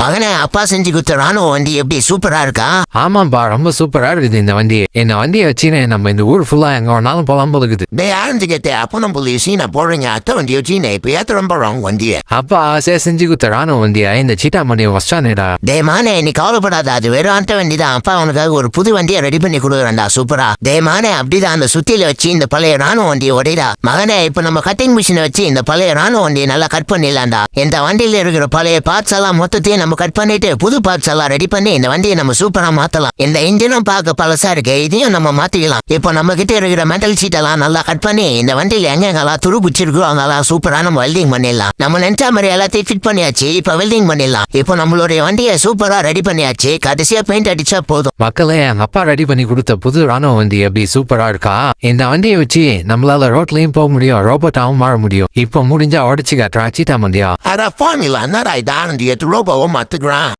மகனே, அப்பா செஞ்சு கொடுத்த ராணுவ வண்டி எப்படி சூப்பரா இருக்கா? ஆமாம்பா, ரொம்ப சூப்பரா இருக்குது இந்த வண்டி. என்ன வண்டியை வச்சுன்னு நம்ம இந்த ஊர் ஃபுல்லா எங்க வேணாலும் போலாம் போல இருக்குது. டேய் ஆரஞ்சுக்கே, அப்போ நம்ம சீனா போடுறீங்க அத்தை வண்டி வச்சுன்னு இப்ப ஏத்த ரொம்ப ராங் வண்டியை. அப்பா ஆசையா செஞ்சு கொடுத்த ராணுவ வண்டியா இந்த சீட்டா மண்டியை வச்சானேடா. டே மானே, நீ கவலைப்படாத, அது வெறும் அத்தை வண்டி தான். அப்பா உனக்காக ஒரு புது வண்டியை ரெடி பண்ணி கொடுக்குறேன்டா சூப்பரா. டே மானே, அப்படிதான் அந்த சுத்தியில வச்சு இந்த பழைய ராணுவ வண்டியை உடைடா. மகனே, இப்ப நம்ம கட்டிங் மிஷினை வச்சு இந்த பழைய ராணுவ வண்டியை நல்லா கட் பண்ணிடலாம்டா. இந்த வண்டியில இருக்கிற பழைய பார்ட்ஸ் எல்லாம் மொத்தத்தையும் நம்ம கட் பண்ணிட்டு புது பார்ட்ஸ் எல்லாம் ரெடி பண்ணி இந்த வண்டியை நம்ம சூப்பரா மாத்தலாம். இந்த இன்ஜினும் பார்க்க பழசா இருக்கு, இதையும் நம்ம மாத்திக்கலாம். இப்போ நம்ம கிட்ட இருக்கிற மெட்டல் ஷீட் எல்லாம் நல்லா கட் பண்ணி இந்த வண்டியில எங்கெங்கெல்லாம் துரு பிடிச்சிருக்கோ அங்கெல்லாம் சூப்பரா நம்ம வெல்டிங் பண்ணிடலாம். நம்ம நினைச்ச மாதிரி எல்லாத்தையும் ஃபிட் பண்ணியாச்சு, இப்ப வெல்டிங் பண்ணிடலாம். இப்போ நம்மளுடைய வண்டியை சூப்பரா ரெடி பண்ணியாச்சு, கடைசியா பெயிண்ட் அடிச்சா போதும். மக்களே, எங்க அப்பா ரெடி பண்ணி கொடுத்த புது ராணுவ வண்டி எப்படி சூப்பரா இருக்கா? இந்த வண்டியை வச்சு நம்மளால ரோட்லயும் போக முடியும், ரோபோட்டாவும் மாற முடியும். இப்போ முடிஞ்சா உடச்சு காட்டுறா சீட்டா மண்டியா. அட ஃபார்முலா என்னடா இது, ஆனந்தி ரோபோவும் மாத்துக்கிறான்.